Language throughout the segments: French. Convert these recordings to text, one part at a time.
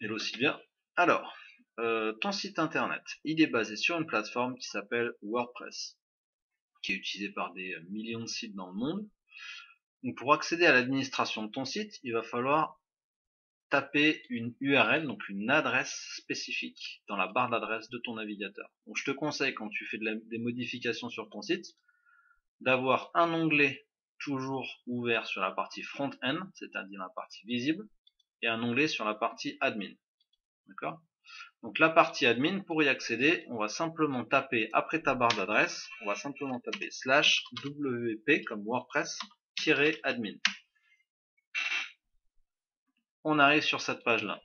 Hello Sylvia. Alors, ton site internet, il est basé sur une plateforme qui s'appelle WordPress, qui est utilisée par des millions de sites dans le monde. Donc pour accéder à l'administration de ton site, il va falloir taper une URL, donc une adresse spécifique dans la barre d'adresse de ton navigateur. Donc je te conseille, quand tu fais des modifications sur ton site, d'avoir un onglet toujours ouvert sur la partie front-end, c'est-à-dire la partie visible, et un onglet sur la partie admin. D'accord? Donc la partie admin, pour y accéder, on va simplement taper, après ta barre d'adresse, on va simplement taper /wp comme WordPress-admin. On arrive sur cette page-là.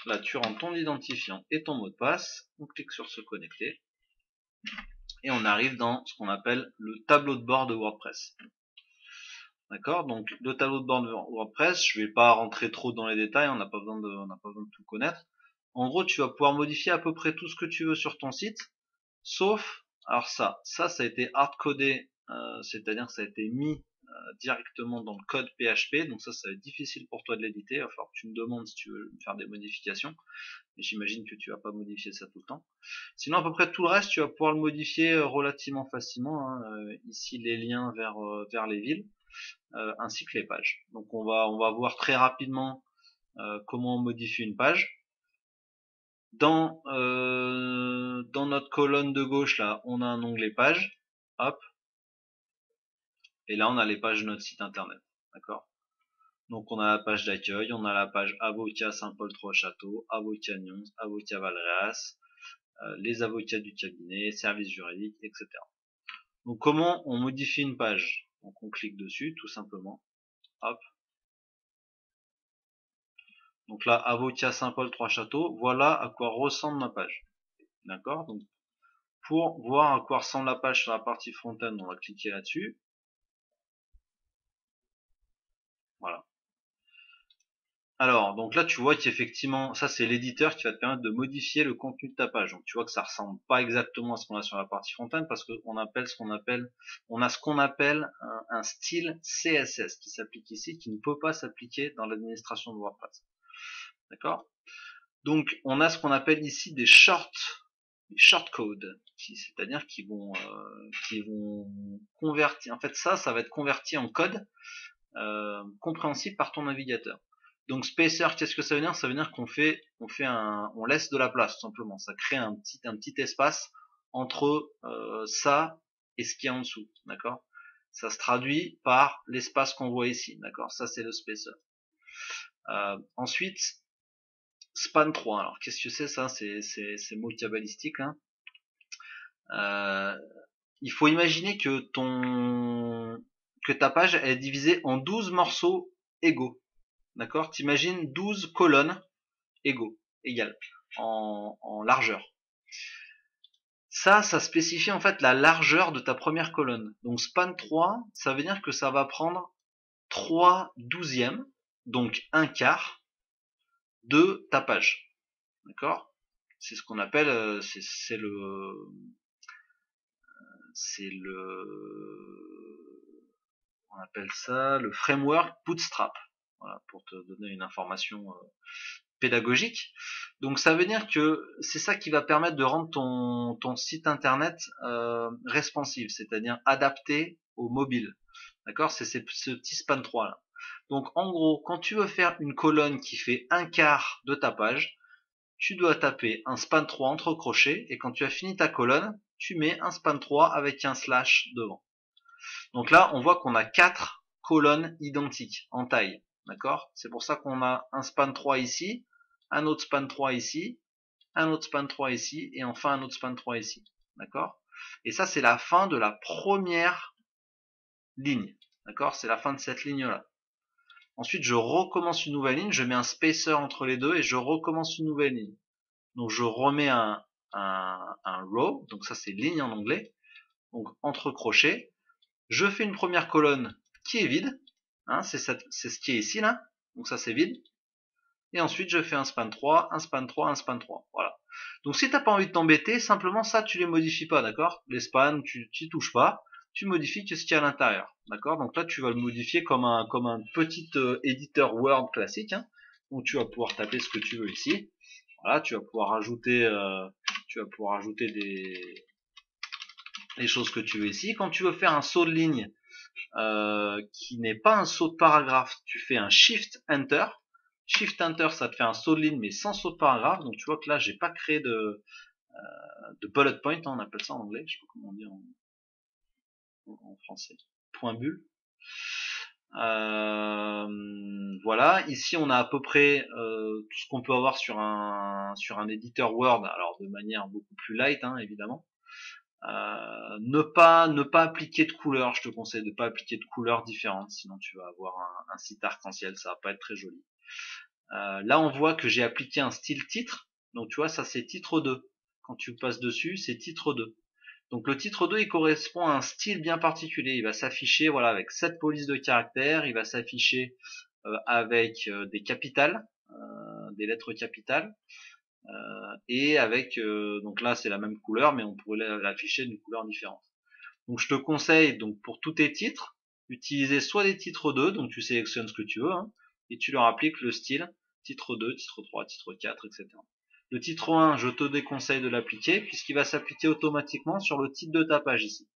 Là, tu rentres ton identifiant et ton mot de passe. On clique sur se connecter. Et on arrive dans ce qu'on appelle le tableau de bord de WordPress. D'accord? Donc le tableau de bord de WordPress, je ne vais pas rentrer trop dans les détails, on n'a pas besoin de tout connaître. En gros, tu vas pouvoir modifier à peu près tout ce que tu veux sur ton site, sauf, alors ça a été hard-codé, c'est-à-dire que ça a été mis directement dans le code PHP, donc ça va être difficile pour toi de l'éditer, il va falloir que tu me demandes si tu veux faire des modifications, mais j'imagine que tu vas pas modifier ça tout le temps. Sinon, à peu près tout le reste, tu vas pouvoir le modifier relativement facilement, hein, ici les liens vers les villes, ainsi que les pages. Donc on va voir très rapidement comment on modifie une page. Dans notre colonne de gauche, là, on a un onglet page. Hop. Et là, on a les pages de notre site internet. D'accord? Donc, on a la page d'accueil, on a la page avocat Saint-Paul-Trois-Châteaux, avocat Nyons, avocat Valréas, les avocats du cabinet, service juridique, etc. Donc, comment on modifie une page? Donc, on clique dessus, tout simplement. Hop. Donc là, avocat Saint-Paul-Trois-Châteaux, voilà à quoi ressemble ma page. D'accord? Donc, pour voir à quoi ressemble la page sur la partie front-end, on va cliquer là-dessus. Voilà. Alors, donc là, tu vois qu'effectivement, ça c'est l'éditeur qui va te permettre de modifier le contenu de ta page. Donc, tu vois que ça ressemble pas exactement à ce qu'on a sur la partie front-end parce qu'on appelle on a ce qu'on appelle un style CSS qui s'applique ici, qui ne peut pas s'appliquer dans l'administration de WordPress. D'accord? Donc, on a ce qu'on appelle ici des shortcodes, c'est-à-dire qui vont convertir. En fait, ça va être converti en code compréhensible par ton navigateur. Donc spacer, qu'est-ce que ça veut dire? Ça veut dire on laisse de la place tout simplement. Ça crée un petit espace entre ça et ce qui est en dessous, d'accord? Ça se traduit par l'espace qu'on voit ici, d'accord? Ça c'est le spacer. Ensuite, span 3. Alors qu'est-ce que c'est ça? C'est mot cabalistique. Hein. Il faut imaginer que ta page elle est divisée en 12 morceaux égaux. D'accord? T'imagines 12 colonnes égales, en largeur. Ça spécifie en fait la largeur de ta première colonne. Donc span 3, ça veut dire que ça va prendre 3 douzièmes, donc un quart, de ta page. D'accord? C'est ce qu'on appelle, on appelle ça le framework Bootstrap. Voilà, pour te donner une information pédagogique. Donc ça veut dire que c'est ça qui va permettre de rendre ton site internet responsive, c'est-à-dire adapté au mobile. D'accord? C'est ce petit span 3 là. Donc en gros, quand tu veux faire une colonne qui fait un quart de ta page, tu dois taper un span 3 entre crochets et quand tu as fini ta colonne, tu mets un span 3 avec un slash devant. Donc là, on voit qu'on a 4 colonnes identiques en taille. D'accord? C'est pour ça qu'on a un span 3 ici, un autre span 3 ici, un autre span 3 ici, et enfin un autre span 3 ici. D'accord? Et ça, c'est la fin de la première ligne. D'accord? C'est la fin de cette ligne-là. Ensuite, je recommence une nouvelle ligne, je mets un spacer entre les deux et je recommence une nouvelle ligne. Donc, je remets un row, donc ça c'est ligne en anglais, donc entre crochets. Je fais une première colonne qui est vide, hein, c'est ce qui est ici là, donc ça c'est vide. Et ensuite je fais un span 3, un span 3, un span 3. Voilà. Donc si t'as pas envie de t'embêter, simplement ça tu les modifies pas, d'accord? Les spans, tu t'y touches pas, tu modifies que ce qu'il y a à l'intérieur. D'accord? Donc là tu vas le modifier comme un petit éditeur Word classique, hein. où tu vas pouvoir taper ce que tu veux ici. Voilà, tu vas pouvoir rajouter les choses que tu veux ici. Quand tu veux faire un saut de ligne qui n'est pas un saut de paragraphe, tu fais un Shift Enter. Shift Enter, ça te fait un saut de ligne mais sans saut de paragraphe. Donc tu vois que là, j'ai pas créé de bullet point, hein, on appelle ça en anglais, je sais pas comment on dit en français. Point bulle. Voilà, ici on a à peu près tout ce qu'on peut avoir sur un éditeur Word, alors de manière beaucoup plus light, hein, évidemment. Ne pas appliquer de couleurs, je te conseille de pas appliquer de couleurs différentes, sinon tu vas avoir un site arc-en-ciel, ça va pas être très joli. Là on voit que j'ai appliqué un style titre, donc tu vois ça c'est titre 2. Quand tu passes dessus, c'est titre 2. Donc le titre 2 il correspond à un style bien particulier, il va s'afficher voilà avec 7 polices de caractères, il va s'afficher avec des capitales, des lettres capitales, et avec donc là c'est la même couleur mais on pourrait l'afficher d'une couleur différente. Donc je te conseille donc pour tous tes titres, utiliser soit des titres 2, donc tu sélectionnes ce que tu veux, hein, et tu leur appliques le style titre 2, titre 3, titre 4, etc. Le titre 1, je te déconseille de l'appliquer puisqu'il va s'appliquer automatiquement sur le titre de ta page ici.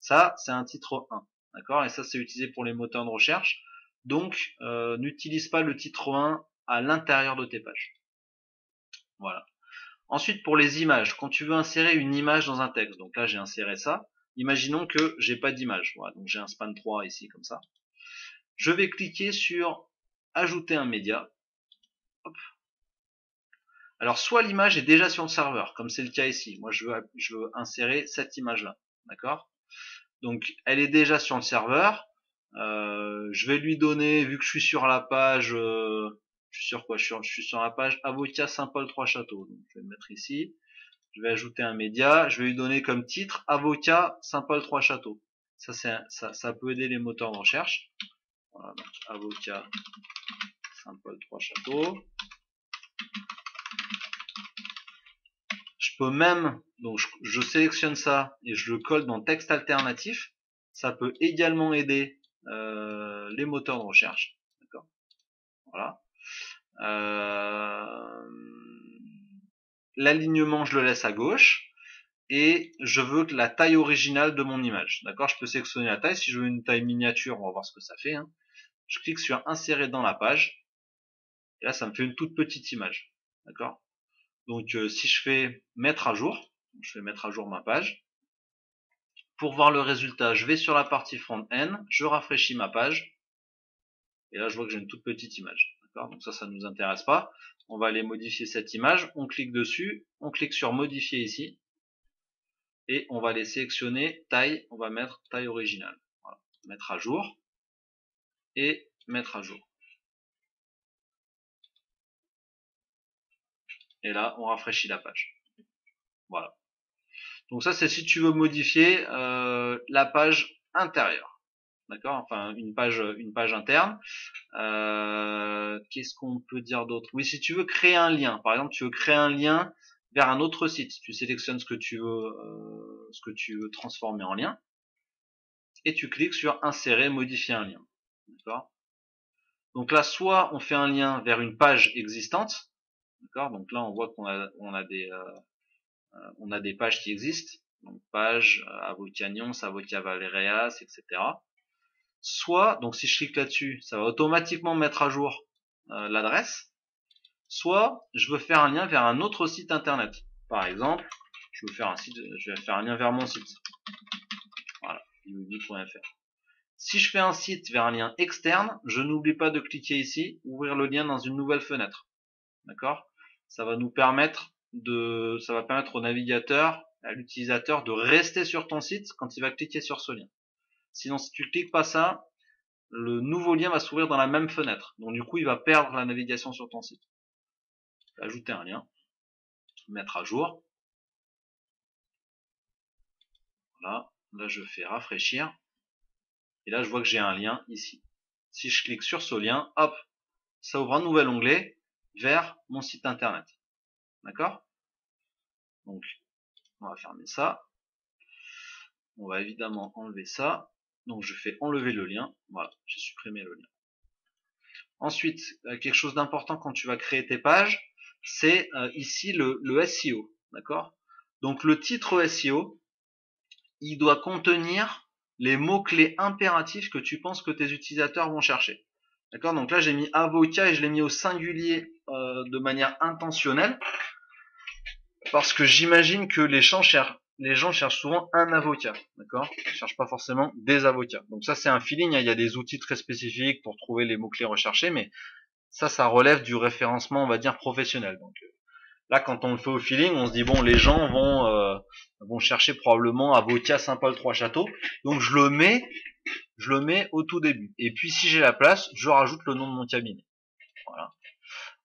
Ça, c'est un titre 1, d'accord? Et ça, c'est utilisé pour les moteurs de recherche. Donc, n'utilise pas le titre 1 à l'intérieur de tes pages. Voilà. Ensuite, pour les images, quand tu veux insérer une image dans un texte, donc là, j'ai inséré ça. Imaginons que j'ai pas d'image. Voilà, donc j'ai un span 3 ici, comme ça. Je vais cliquer sur ajouter un média. Hop. Alors, soit l'image est déjà sur le serveur, comme c'est le cas ici. Moi, je veux insérer cette image-là. D'accord? Donc, elle est déjà sur le serveur. Je vais lui donner, vu que je suis sur la page, je suis sur quoi? Je suis sur la page Avocat Saint-Paul-Trois-Châteaux. Donc, je vais le mettre ici. Je vais ajouter un média. Je vais lui donner comme titre Avocat Saint-Paul-Trois-Châteaux. Ça peut aider les moteurs de recherche. Voilà, donc Avocat Saint-Paul-Trois-Châteaux. Je peux même, donc je sélectionne ça et je le colle dans texte alternatif. Ça peut également aider les moteurs de recherche. D'accord. Voilà. L'alignement, je le laisse à gauche. Et je veux la taille originale de mon image. D'accord. Je peux sélectionner la taille. Si je veux une taille miniature, on va voir ce que ça fait. Hein. Je clique sur insérer dans la page. Et là, ça me fait une toute petite image. D'accord. Donc, si je fais mettre à jour, je vais mettre à jour ma page. Pour voir le résultat, je vais sur la partie front-end, je rafraîchis ma page. Et là, je vois que j'ai une toute petite image. D'accord. Donc ça ne nous intéresse pas. On va aller modifier cette image. On clique dessus. On clique sur modifier ici. Et on va aller sélectionner taille. On va mettre taille originale. Voilà. Mettre à jour. Et mettre à jour. Et là, on rafraîchit la page. Voilà. Donc ça, c'est si tu veux modifier la page intérieure. D'accord. Enfin, une page interne. Qu'est-ce qu'on peut dire d'autre? Oui, si tu veux créer un lien, par exemple, tu veux créer un lien vers un autre site, tu sélectionnes ce que tu veux transformer en lien, et tu cliques sur insérer, modifier un lien. D'accord. Donc là, soit on fait un lien vers une page existante, d'accord. Donc là, on voit qu'on a des pages qui existent, donc page Avocat Nyons, Avocat Valerias, etc. Soit, donc si je clique là-dessus, ça va automatiquement mettre à jour l'adresse. Soit je veux faire un lien vers un autre site internet. Par exemple, je vais faire un lien vers mon site. Voilà, youdi.fr. Si je fais un site vers un lien externe, je n'oublie pas de cliquer ici, ouvrir le lien dans une nouvelle fenêtre. D'accord? Ça va permettre au navigateur, à l'utilisateur de rester sur ton site quand il va cliquer sur ce lien. Sinon, si tu cliques pas ça, le nouveau lien va s'ouvrir dans la même fenêtre. Donc du coup, il va perdre la navigation sur ton site. Ajouter un lien, mettre à jour. Voilà, là je fais rafraîchir. Et là je vois que j'ai un lien ici. Si je clique sur ce lien, hop, ça ouvre un nouvel onglet vers mon site internet. D'accord? Donc, on va fermer ça. On va évidemment enlever ça. Donc je fais enlever le lien. Voilà, j'ai supprimé le lien. Ensuite, quelque chose d'important quand tu vas créer tes pages, c'est ici le SEO, d'accord? Donc le titre SEO, il doit contenir les mots-clés impératifs que tu penses que tes utilisateurs vont chercher. D'accord? Donc là, j'ai mis avocat et je l'ai mis au singulier de manière intentionnelle parce que j'imagine que les gens cherchent souvent un avocat, d'accord? Ils cherchent pas forcément des avocats. Donc ça, c'est un feeling, hein. Il y a des outils très spécifiques pour trouver les mots-clés recherchés, mais ça relève du référencement, on va dire, professionnel. Donc là, quand on le fait au feeling, on se dit bon, les gens vont chercher probablement avocat Saint-Paul Trois-Châteaux, donc je le mets au tout début. Et puis si j'ai la place, je rajoute le nom de mon cabinet. Voilà.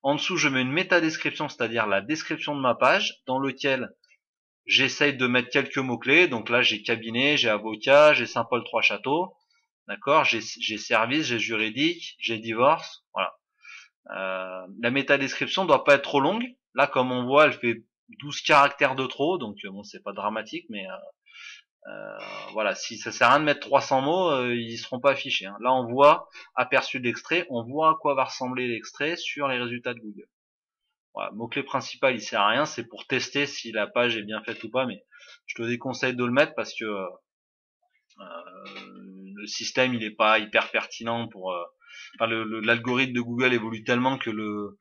En dessous, je mets une métadescription, c'est-à-dire la description de ma page, dans lequel j'essaye de mettre quelques mots-clés. Donc là, j'ai cabinet, j'ai avocat, j'ai Saint-Paul Trois-Châteaux, d'accord, j'ai service, j'ai juridique, j'ai divorce, voilà. La métadescription doit pas être trop longue. Là, comme on voit, elle fait 12 caractères de trop, donc bon, c'est pas dramatique, mais voilà, si ça sert à rien de mettre 300 mots, ils seront pas affichés, hein. Là, on voit aperçu de l'extrait, on voit à quoi va ressembler l'extrait sur les résultats de Google. Voilà, mot-clé principal, il sert à rien, c'est pour tester si la page est bien faite ou pas, mais je te déconseille de le mettre parce que le système, il est pas hyper pertinent pour enfin, l'algorithme de Google évolue tellement que le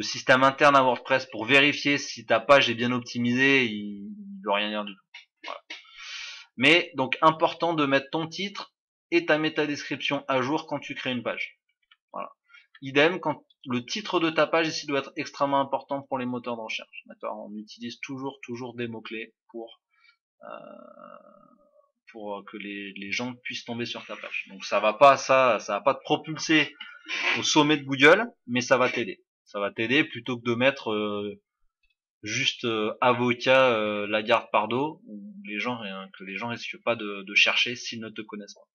système interne à WordPress pour vérifier si ta page est bien optimisée, il veut rien dire du tout. Voilà. Mais donc important de mettre ton titre et ta métadescription à jour quand tu crées une page. Voilà. Idem, quand le titre de ta page ici doit être extrêmement important pour les moteurs de recherche. D'accord? On utilise toujours des mots-clés pour que les gens puissent tomber sur ta page. Donc ça va pas te propulser au sommet de Google, mais ça va t'aider. Ça va t'aider plutôt que de mettre juste avocat Lagarde-Pardo, que les gens risquent pas de chercher s'ils ne te connaissent pas.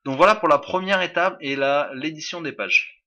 Donc voilà pour la première étape et l'édition des pages.